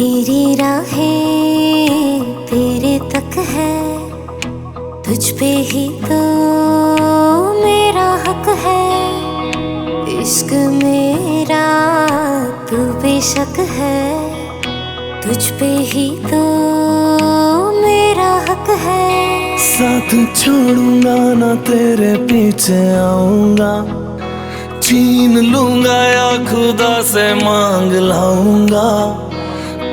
मेरी राहें तेरे तक है, तुझ पे ही तो मेरा हक है। इश्क मेरा तू बेशक है, तुझ पे ही तो मेरा हक है। साथ छोड़ूंगा ना तेरे पीछे आऊंगा, छीन लूंगा या खुदा से मांग लाऊंगा।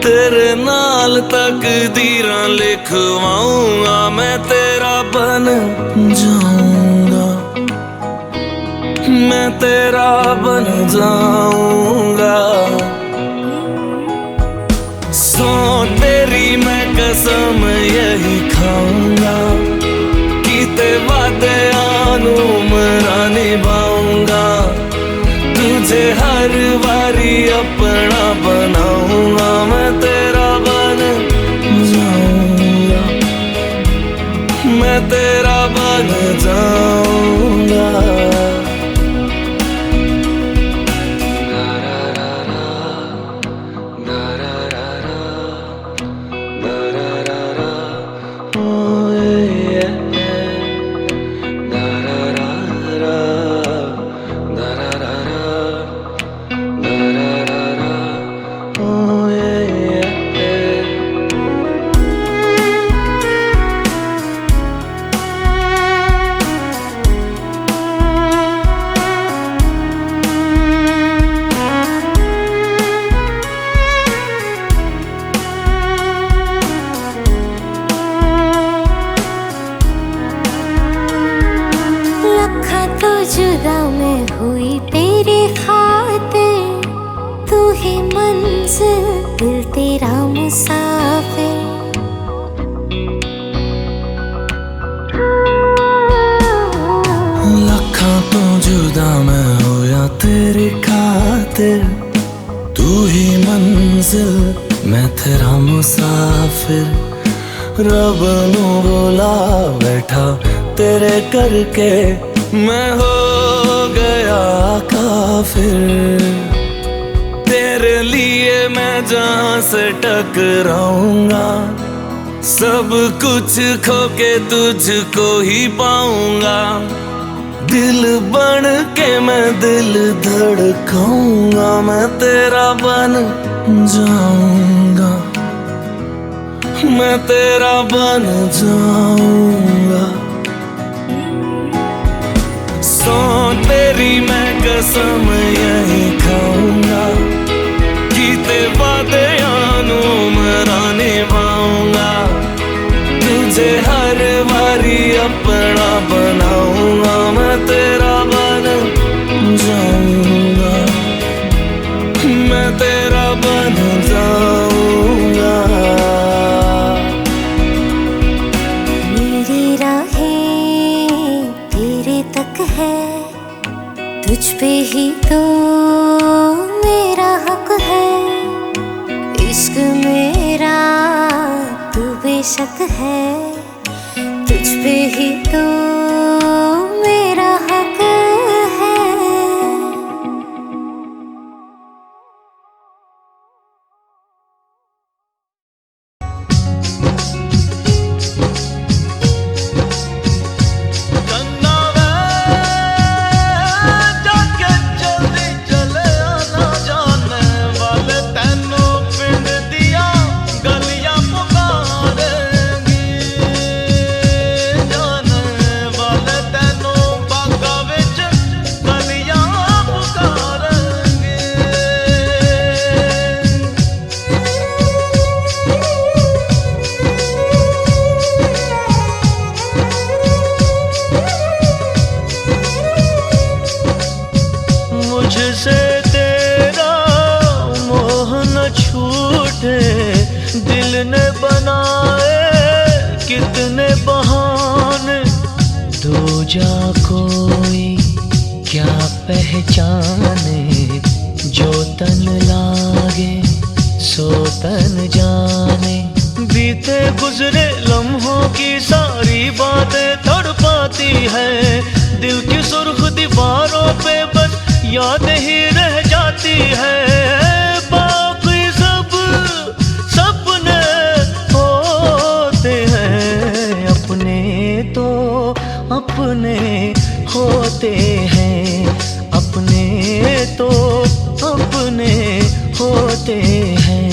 तेरे नाल तकदीरां लिखवाऊंगा, मैं तेरा बन जाऊंगा, मैं तेरा बन जाऊंगा। सौ तेरी मैं कसम यही खाऊंगा, कीते वादे आनू मरा निभाऊंगा। तुझे हर बारी अपना बनाऊंगा, मैं तेरा बन जाऊंगा, मैं तेरा बन जाऊंगा। जुदा मैं हुई तेरे खातिर, तू ही मंजिल दिल तेरा मुसाफिर। लखा तो जुदा मैं होया तेरी खातिर, तू ही मंजिल मैं तेरा मुसाफिर। रब नू बोला बैठा तेरे करके, मैं हो गया काफिर। तेरे लिए मैं जहां से टकराऊंगा, सब कुछ खो के तुझको ही पाऊंगा। दिल बन के मैं दिल धड़काऊंगा, मैं तेरा बन जाऊंगा, मैं तेरा बन जाऊंगा। सौ तेरी मैं कसम यही खाऊंगा, कीते वादे आनू मरा निभाऊंगा। तुझे हर बारी अपना बनाऊंगा, मैं तेरा बन जाऊंगा, मैं तेरा बन जाऊंगा। मेरी राहें तेरे तक है, तुझ पे ही तो मेरा हक है। इश्क मेरा तू बेशक है, तुझ पे ही तो मेरा हक है। मुझसे तेरा मोह न छूटे, दिल ने बनाए कितने बहाने। दो जा कोई क्या पहचाने, जो तन लागे सो तन जाने। बीते गुजरे लम्हों की सारी बातें तड़पाती है, दिल की सुर्ख दीवारों पे बस याद ही रह जाती है। बाकी सब अपने होते हैं, अपने तो अपने होते हैं।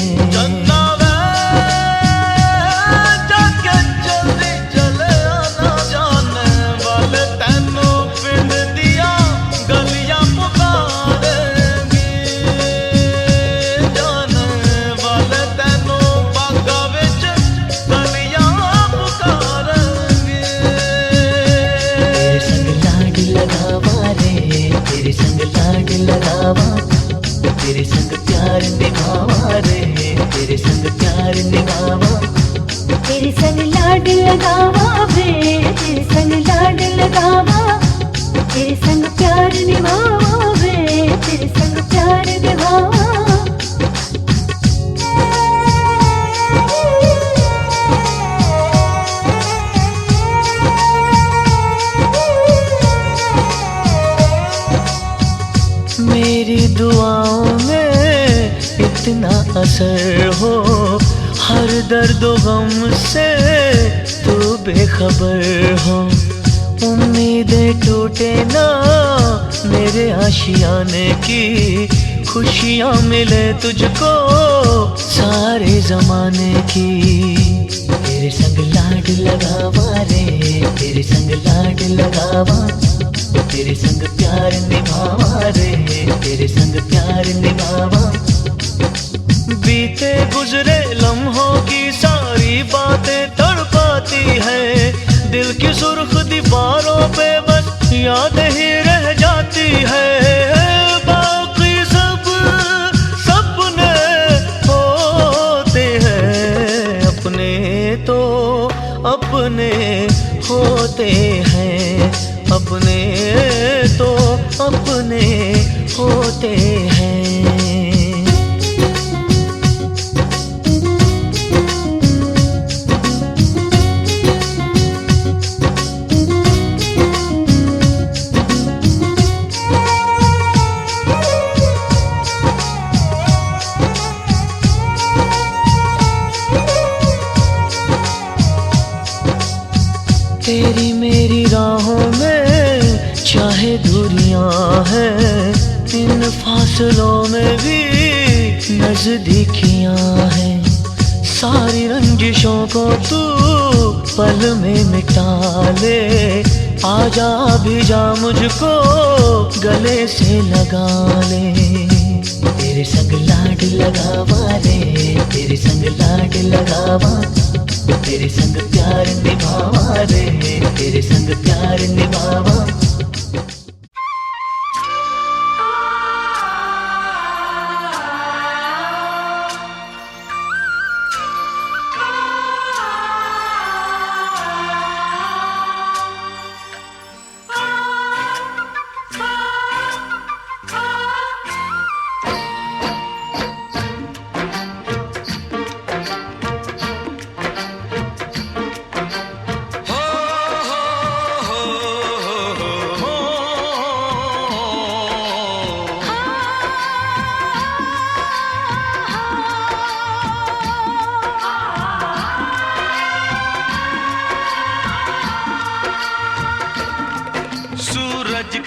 तेरे संग लाड लगावा, तेरे संग प्यार निभावा रे, तेरे संग प्यार निभावा। तेरे संग लाड लगावा वे, तेरे संग लाड लगावा, तेरे संग प्यार निभावा वे, तेरे संग प्यार निभावा। मेरी दुआओं में इतना असर हो, हर दर्द गम से तू बेखबर हो। उम्मीदें टूटे ना मेरे आशियाने की, खुशियाँ मिले तुझको सारे जमाने की। तेरे संग लाड लगावा रे, तेरे संग लाड लगावा, तेरे संग प्यार निभावा रे, तेरे संग प्यार निभावा। बीते गुजरे लम्हों की सारी बातें तड़पाती है, दिल की सुर्ख दीवारों पे बस याद ही रह जाती है। बाकी सब सपने होते हैं, अपने तो अपने होते हैं, अपने तो अपने होते हैं। तेरी मेरी राहों में चाहे दूरियां हैं, इन फासलों में भी नजदीकियां हैं। सारी रंजिशों को तू पल में मिटा ले, आजा भी जा मुझको गले से लगा ले। तेरे संग लाड लगावा रे, तेरे संग लाड लगावा, तेरे संग प्यार निभावा रे, तेरे संग प्यार निभावा।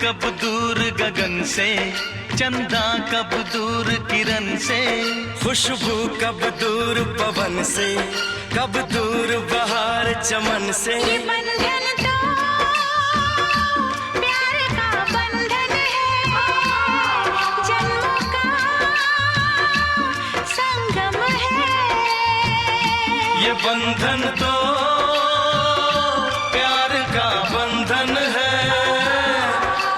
कब दूर गगन से, चंदा कब दूर किरण से, खुशबू कब दूर पवन से, कब दूर बहार चमन से। ये बंधन तो प्यार का बंधन है, जन्मों का संगम है। ये बंधन तो प्यार का बंधन है,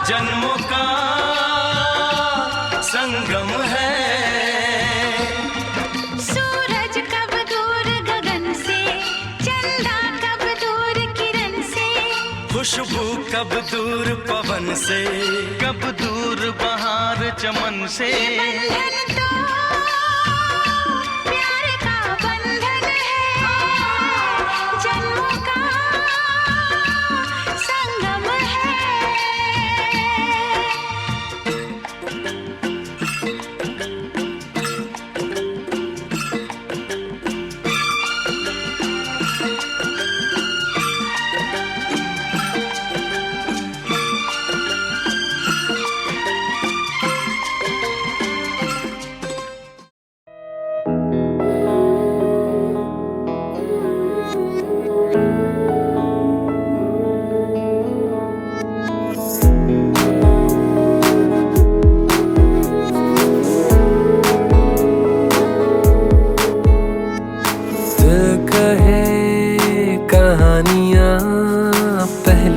जन्मों का संगम है। सूरज कब दूर गगन से, चंदा कब दूर किरण से, खुशबू कब दूर पवन से, कब दूर बहार चमन से। बंधन तो प्यार का बंधन है, जन्मों का संगम है।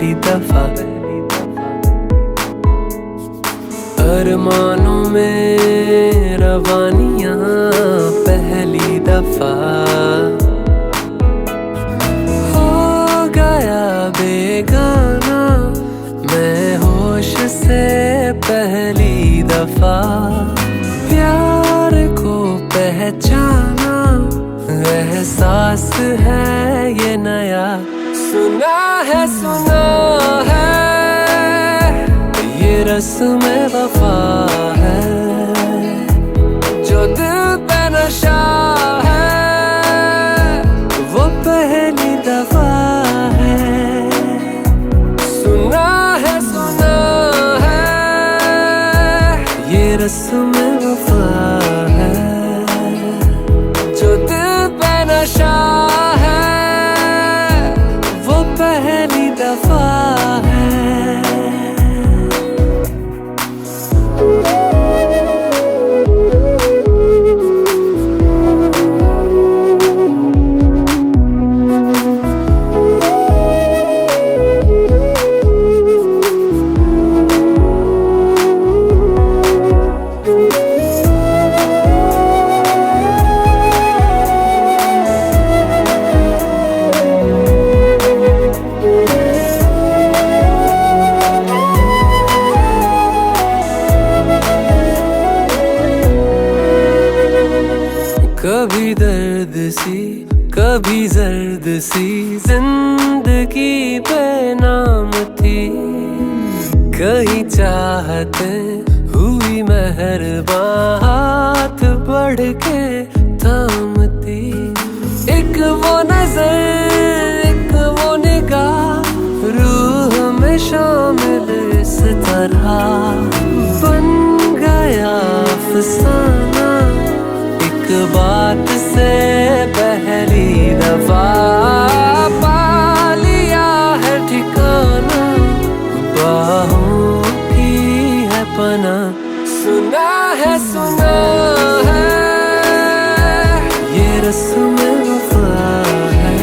पहली दफा, अरमानों में रवानियां पहली दफा, हो गया बेगाना मैं होश से पहली दफा, प्यार को पहचाना एहसास है ये नया, सुना है ये रस्म वफा है, जो दिल पे नशा है वो पहली दफा है, सुना है ये रस्म वफा है, जो दिल पे नशा है वो पहली दफा है। कभी दर्द सी कभी जर्द सी जिंदगी बेनाम थी, कहीं चाहते हुई मेहरबान हाथ बढ़ के थामती, एक वो नजर एक वो निगाह रूह में शामिल इस तरह बन गया अफसाना, एक बात से पहली दफा पा लिया है ठिकाना, बाहों की है पना, सुना है ये रस्म वफा है।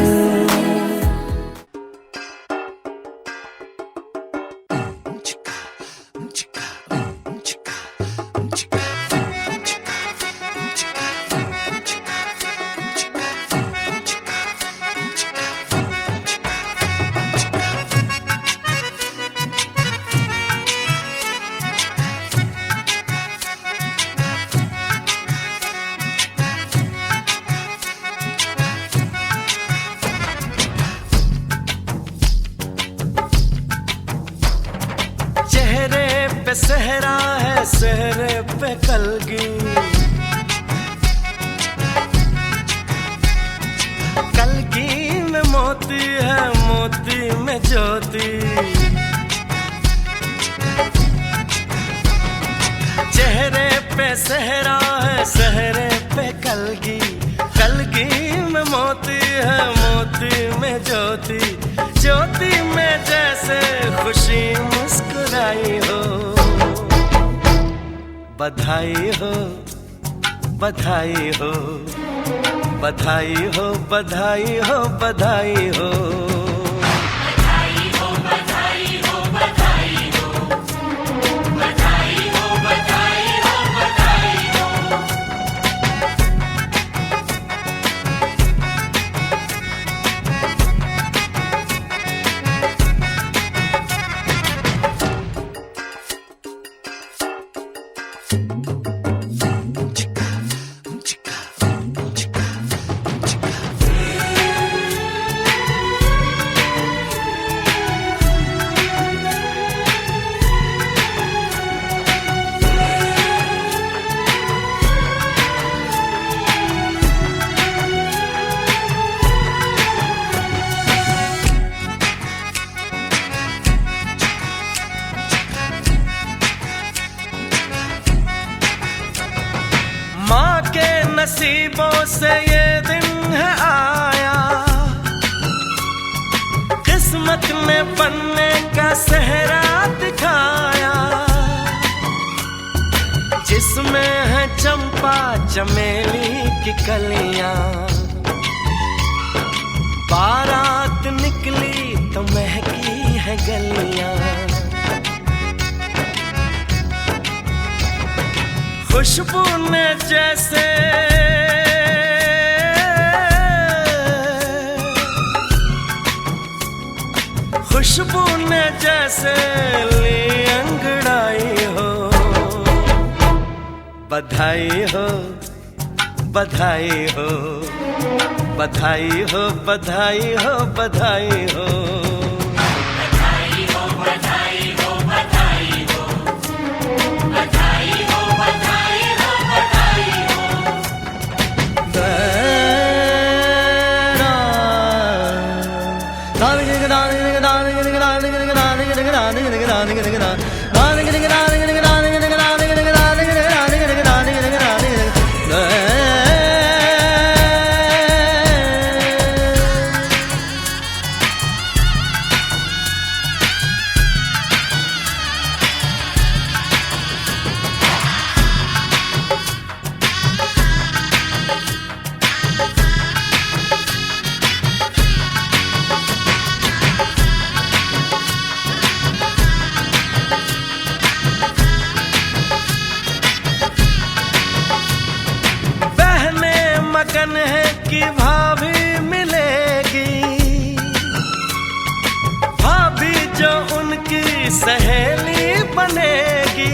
सहरा है सहरे पे कलगी, कलगी में मोती है मोती में ज्योति, चेहरे पे सहरा है सहरे पे कलगी, कलगी में मोती है मोती में ज्योति, ज्योति में जैसे खुशी मुस्कुराई हो, बधाई हो बधाई हो बधाई हो बधाई हो बधाई हो, बधाई हो बधाई हो बधाई हो बधाई हो बधाई हो बधाई हो। नसीबों से ये दिन है आया, किस्मत ने बनने का सेहरा दिखाया, जिसमें है चंपा चमेली की कलियां, बारात निकली तो महकी हैं गलियां, खुशबू ने जैसे खुशबू ने जैसे ली अंगड़ाई हो। बधाई हो बधाई हो बधाई हो बधाई हो बधाई हो। बधाई हो बधाई हो बधाई हो बधाई हो बधाई हो बधाई हो। मगन है कि भाभी मिलेगी, भाभी जो उनकी सहेली बनेगी।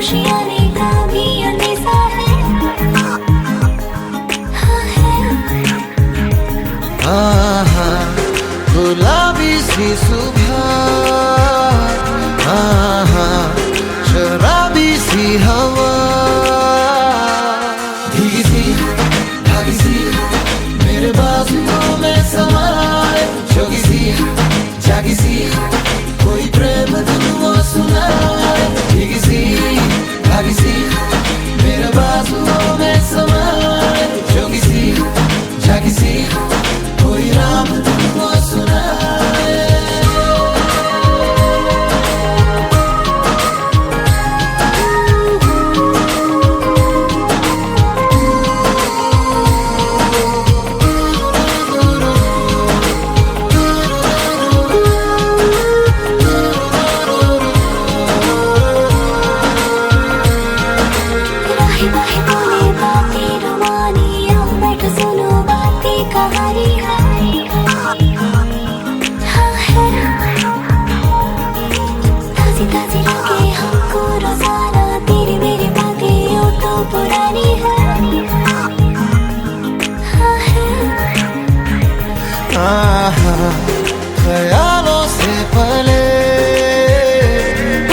होशियारी का भी अंदेशा है, हाँ है। आहा गुलाबी सी सुबह, आहा शराबी सी हवा, भीगी सी भागी सी मेरे बाजुओं में समाए, जोगी सी जागी सी कोई प्रेम धुन वो सुनाए, भीगी सी भागी सी मेरे बाजुओं में समाए, जोगी सी जागी सी कोई राम धुन वो सुनाए। राही बाही बोले बातें रुमानी, आओ बैठो सुनो बातें कहानी, हाँ है। ताज़ी ताज़ी लगे हमको रोज़ाना, तेरी मेरी बातें यूं तो पुरानी है, हाँ है। आहा ख्यालों से पले,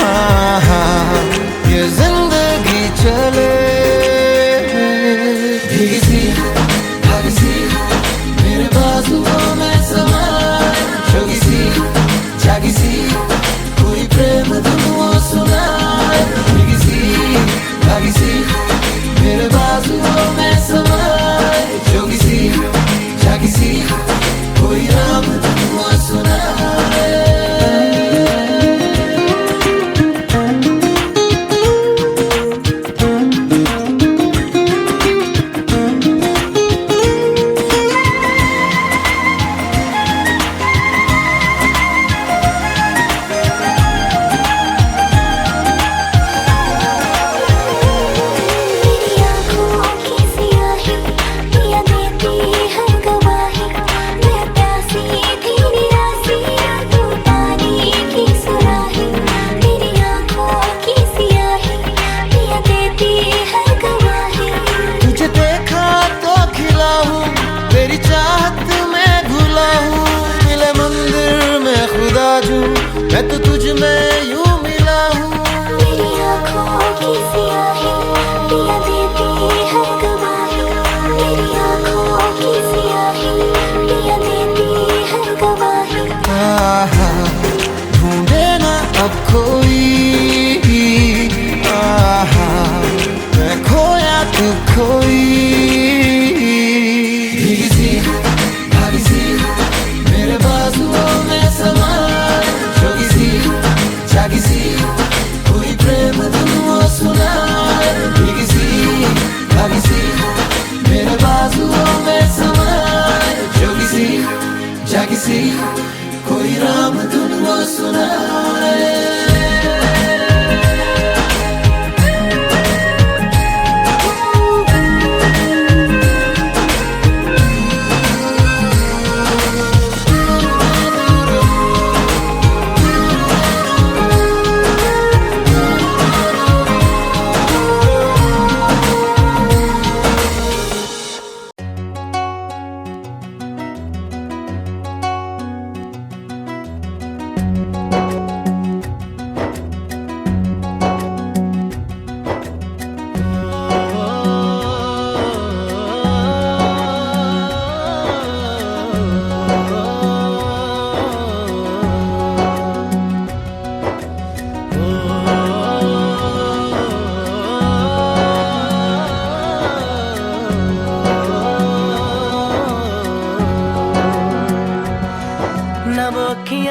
आहा ये जिंदगी चले, भीगी सी भागी सी मेरे बाजुओं में समाए, जोगी सी जागी सी कोई प्रेम धुन वो सुनाए, भीगी सी भागी सी मेरे बाजुओं में समाए, जोगी सी जागी सी कोई राम धुन वो सुनाए। तेरी आँखों की सियाही पिया देती है गवाही, मैं प्यासी थी निरासी, तू पानी की सुराही। तेरी आँखों की सियाही पिया देती है गवाही, तुझे देखा तो खिला हूँ, तेरी चाहत में घुला हूँ, मिले मंदिर में खुदा जू, मैं तो तुझ में यूं मिला हूँ। मेरी आँखों की सियाही पिया देती है गवाही, मेरी आँखों की सियाही पिया देती है गवाही। आहा ढूंढे ना अब कोई, आहा मैं खोया तू खोई, भीगी सी भागी सी मेरे बाजुओं में समाए, जोगी सी जागी सी कोई प्रेम धुन वो सुनाए, भीगी सी भागी सी मेरे बाजुओं में समाए, जोगी सी जागी सी कोई राम धुन वो सुनाए।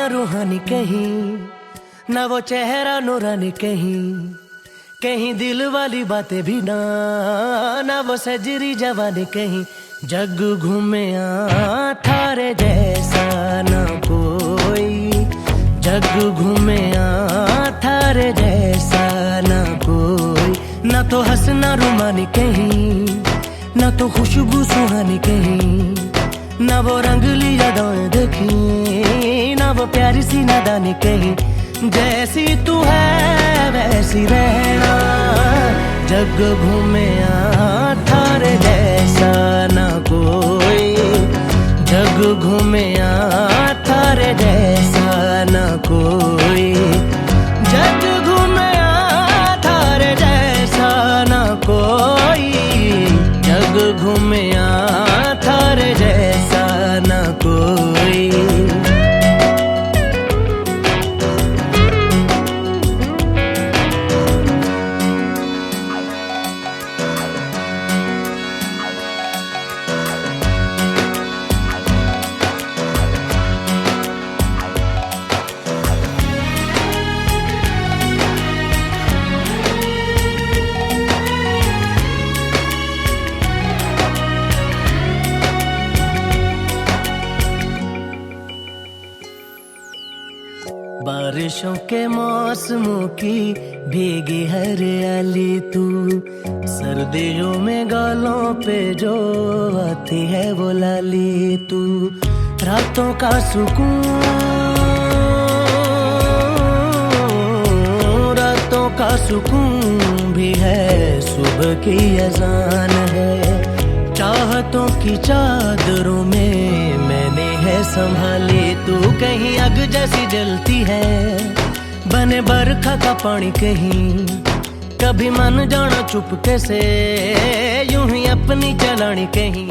रूहानी कहीं, ना वो चेहरा नूरानी कहीं, कहीं दिल वाली बातें भी ना, ना वो सजरी जवानी कहीं। जग घूमे थारे जैसा ना कोई, जग घूमे थारे जैसा ना कोई। ना तो हंसना रुमानी कहीं, ना तो खुशबू सुहानी कहीं, ना वो रंगली यादें देखी, ना वो प्यारी सी नादानी कहीं। जैसी तू है वैसी रहना, जग घूमे थारे जैसा ना कोई, जग घूमे थारे जैसा ना कोई, जग घूमे थारे जैसा ना कोई, जग घूमे थारे जैसा ना कोई। बारिशों के मौसमों की भीगी हरियाली तू, सर्दियों में गालों पे जो आती है वो लाली तू, रातों का सुकून, रातों का सुकून भी है, सुबह की अजान है, चाहतों की चादरों में मैंने है संभाली तू, कहीं आग जैसी जलती है, बने बरखा का पानी कहीं, कभी मन जाना चुपके से, यूं ही अपनी चलानी कहीं।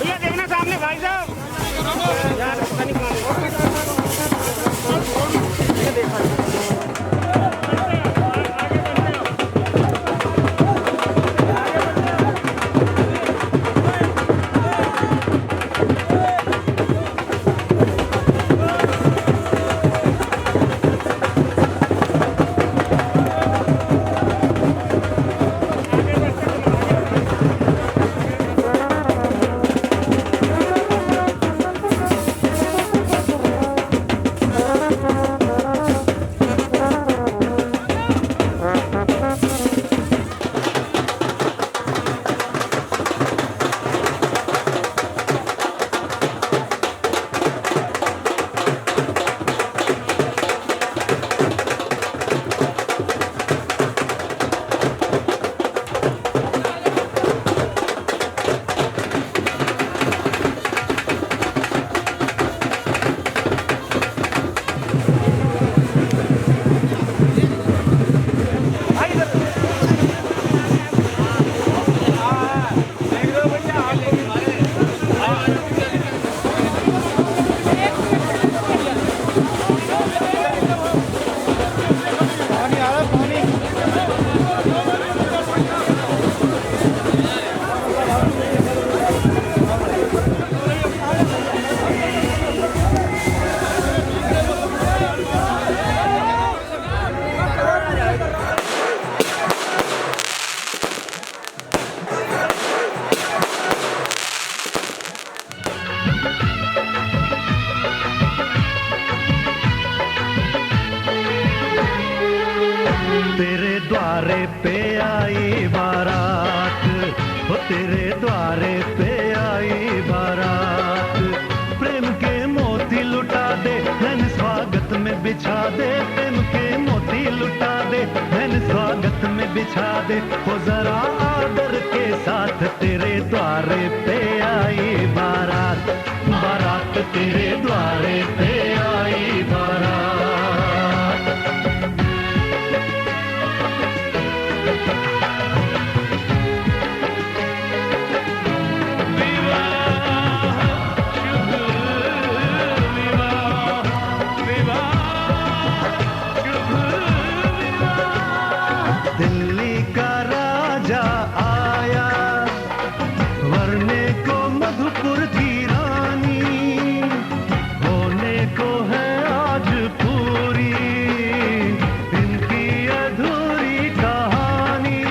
भैया देखना सामने भाई साहब यार पता नहीं तेरे द्वारे पे आई बारात, हो तेरे द्वारे पे आई बारात। प्रेम के मोती लुटा दे धन स्वागत में बिछा दे, प्रेम के मोती लुटा दे धन स्वागत में बिछा दे। हो जरा आदर के साथ तेरे द्वारे पे आई बारात, बारात तेरे द्वारे पे आई बारात। दिल्ली का राजा आया, वरने को मधुपुर की रानी, होने को है आज पूरी इनकी अधूरी कहानी।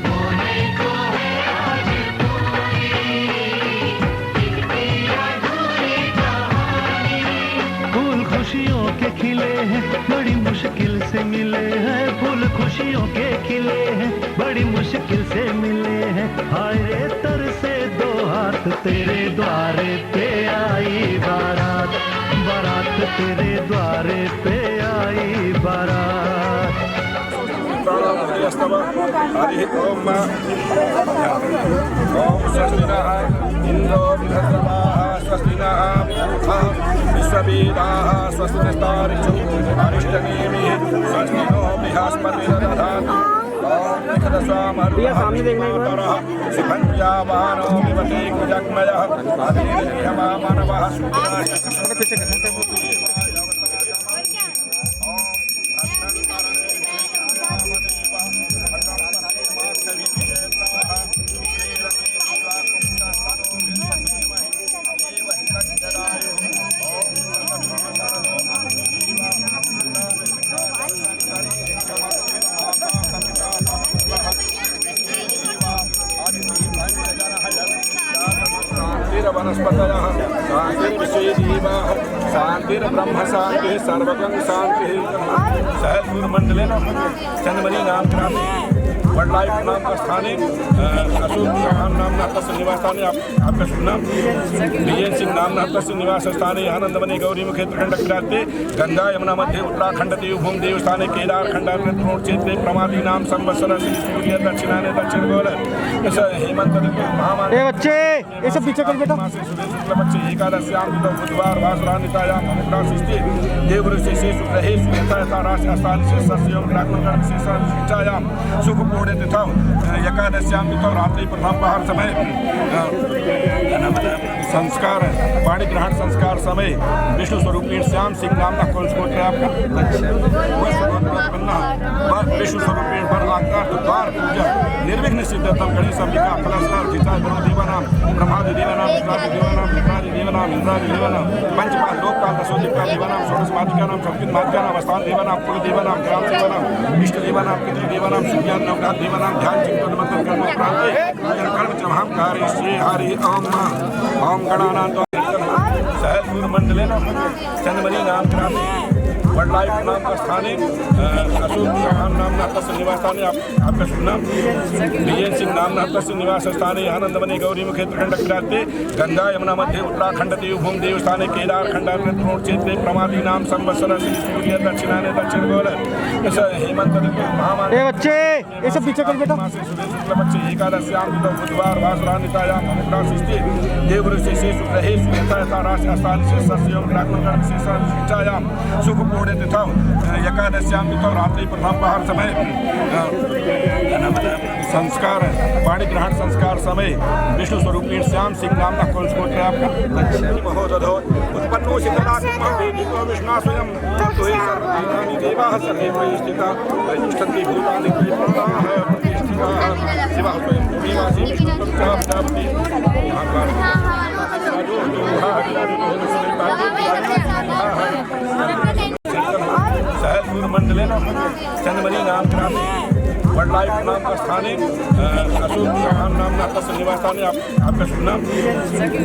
होने को है आज पूरी इनकी अधूरी कहानी। फूल खुशियों के खिले हैं, बड़ी मुश्किल से मिले हैं, फूल खुशियों के खिले हैं, बड़ी मुश्किल से मिले हैं। हाय रे तर से दो हाथ तेरे द्वारे पे आई बारात, बारात तेरे द्वारे पे आई बारात। ओम स्वस्ति नः इंद्रो बृहस्पतिः स्वस्ति नः पूषा विश्ववेदाः स्वस्ति नस्तारिषु अरिष्टनेमिः स्वस्ति नो बृहस्पतिर्दधातु। भैया सामने देखना एक बार। शिखंजावानो विमते कुजग्मयः अग्निर्निहमा मानवः वनस्पतयः शान्तिर्विश्वेदेवाः शान्तिर्ब्रह्म शान्तिः सर्वगं शान्तिः। सहजपुरमण्डले चंदमणि नाम ग्रामे वडलाइफ नाम का स्थाने अशोक चौहान नाम तस्य निवास स्थाने आपका शुभ नाम बीएन सिंह नाम तस्य निवास स्थाने आनंदवने गौरी मुखे प्रखंड विराजते गंगा यमुना मध्य उत्तराखंड देवभूमि देव स्थाने केदार खंडार क्षेत्रे प्रमादी नाम संवत्सर सूर्य दक्षिणाने दक्षिण गोल हेमंत ऋतु महामारी बच्चे ये सब पीछे कर बेटा। बच्चे एकादश्याम बुधवार वासरानितायाम अनुग्रहिष्टे देवगुरु से शेष रहे सुयता राशि स्थान से सस्यम ग्राम विशेषण शिक्षायाम सुख शुभमुहूर्ते तिथौ एकादश्यां तिथौ रात्रि प्रथम पहर समय संस्कार पाणी ग्रहण संस्कार समय विष्णु स्वरूपी श्याम सिंह नाम का कौन स्कोत्र है आपका? विष्णु स्वरूपी पर आकार द्वार पूजा निर्विघ्न सिद्धतम गणेश अंबिका कलशनाथ जिता गुरु देवानाम ब्रह्मादि देवानाम विष्णादि देवानाम विष्णादि देवानाम इंद्रादि देवानाम पंचपाल लोकपाल दशोदिका देवानाम षोडश मातिकानाम सप्तम मातिकानाम अवस्थान देवानाम कुल देवानाम ग्राम देवानाम इष्ट देवानाम पितृ देवानाम सूर्यान नवग्रह देवानाम ध्यान चिंतन मंत्र कर्म प्रांते कर्म चमहम कार्यश्री हरि ओम ओम गणानां सहस्र मंडले चंद्रमणि नाम ग्रामे वडलाइफ नाम का स्थाने अशोक चौहान नाम तस्य निवास स्थाने आपका शुभ नाम विजय सिंह नाम तस्य निवास स्थाने आनंदवने गौरी मुखे त्रिखंड विराजते गंगा यमुना मध्य उत्तराखंड देवभूम देव स्थाने केदार खंडाग्र क्षेत्रे प्रमादी नाम संवत्सर सूर्य दक्षिणाने दक्षिण गोल हेमंत ऋतु महामान बच्चे ये सब पीछे कर बेटा शुक्ल पक्ष एकादश्याम तिथौ बुधवार वासरानितायाम अनुग्रह सृष्टि देवगुरु से ग्रहे सुयथा राशि स्थान से सस्यम ग्रामगण से शिक्षायाम शुभ मुहूर्ते तिथौ एकादश्यां तिथौ रात्रि प्रथम पहर समय संस्कार पाणी ग्रहण संस्कार समय विष्णु स्वरूपी श्याम सिंह नाम का कौन स्कोत्र है आपका? महोदधो उत्पन्नो सिद्धनात्मा वेदिको विष्णु स्वयं तो ही सर्वभूतानि देवाः सर्वे मयि स्थिताः तिष्ठन्ति भूतानि त्रिपुराः प्रतिष्ठिताः शिवः स्वयं देवासि विष्णुः प्रजापति सहस्र मंडले चंद्रमणि नाम ग्रामे वडलाइफ नाम का स्थाने अशोक चौहान नाम तस्य निवास स्थाने आपका शुभ नाम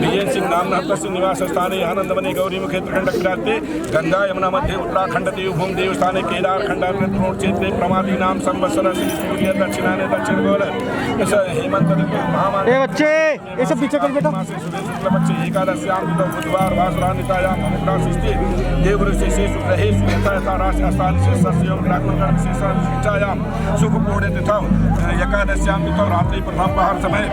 विजय सिंह नाम तस्य निवास स्थाने आनंदवने गौरी मुखे त्रिखंड विराजते गंगा यमुना मध्य उत्तराखंड देवभूम देव स्थाने केदार खंडाग्र क्षेत्रे प्रमादी नाम संवत्सर सूर्य दक्षिणाने दक्षिण गोल हेमंत ऋतु महामान बच्चे ये सब पीछे कर बेटा शुक्ल पक्ष एकादश्यां तिथौ बुधवार वासरानितायाम अनुग्रह सृष्टि देवगुरु से ग्रहे सुयथा राशि स्थान से सस्यम ग्रामगण से शिक्षायाम शुभ मुहूर्ते तिथौ एकादश्यां तिथौ रात्रि प्रथम पहर समय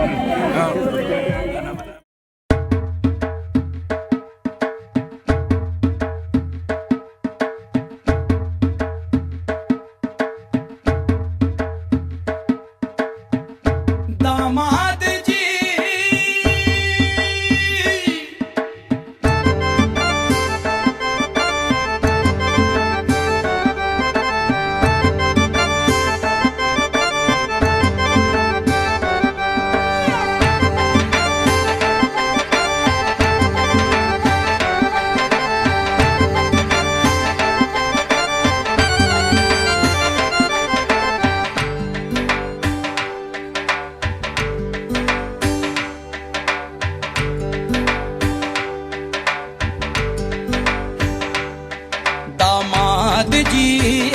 दामाद जी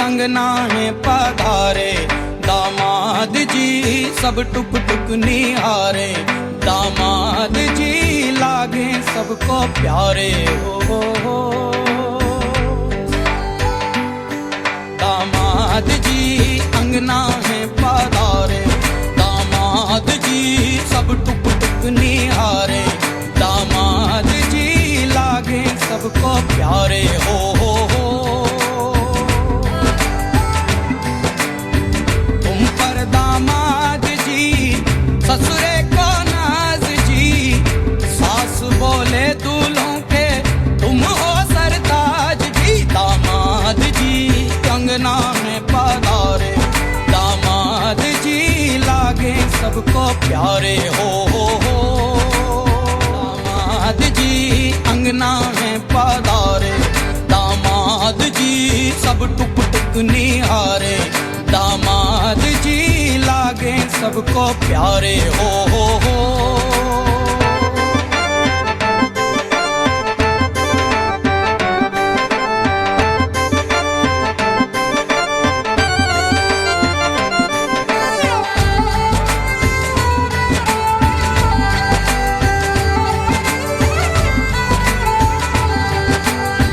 अंगना में पधारे दामाद जी सब टुक टुक निहारे दामाद जी लागे सबको प्यारे हो दामाद जी अंगना में पधारे दामाद जी सब टुक टुक निहारे दामाद जी लागे सबको प्यारे हो दामाद जी ससुरे को नाज जी सास बोले दूल्हों के तुम हो सरताज जी दामाद जी कंगना में पधारे दामाद जी लागे सबको प्यारे हो दामाद जी अंगना में पधारे दामाद जी सब टुक टुक निहारे दामाद जी लागे सबको प्यारे हो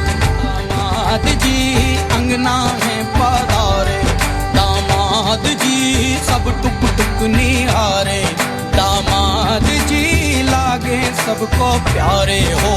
दामाद जी अंगना में पधारे दामाद जी सब टुक टुक निहारे दामाद जी लागे सबको प्यारे हो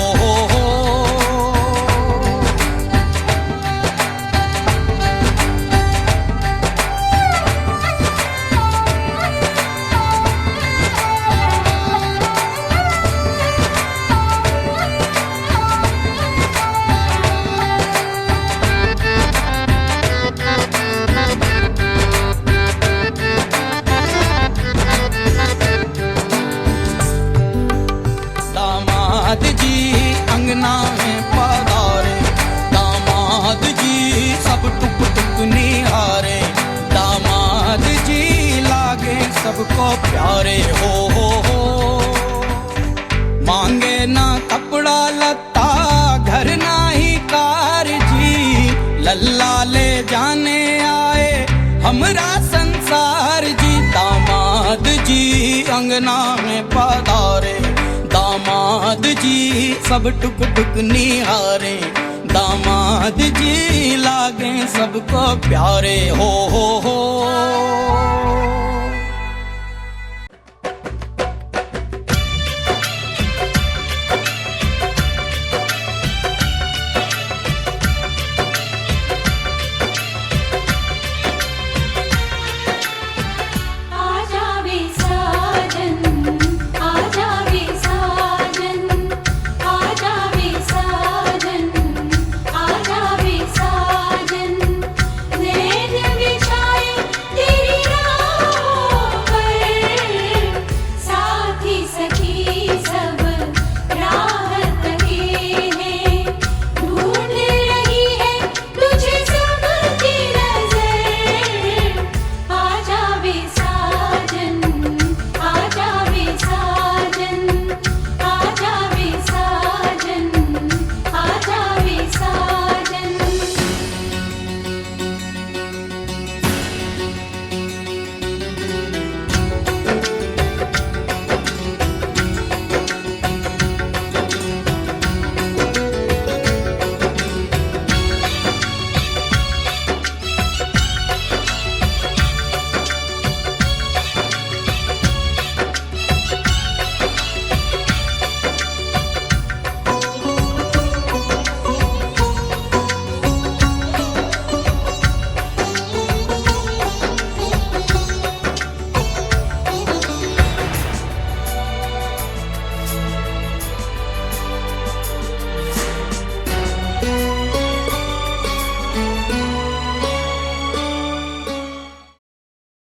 सबको प्यारे हो। मांगे ना कपड़ा लत्ता घर ना ही कार जी, लल्ला ले जाने आए हमरा संसार जी। दामाद जी अंगना में पधारे, दामाद जी सब टुक टुक निहारे, दामाद जी लागे सबको प्यारे हो।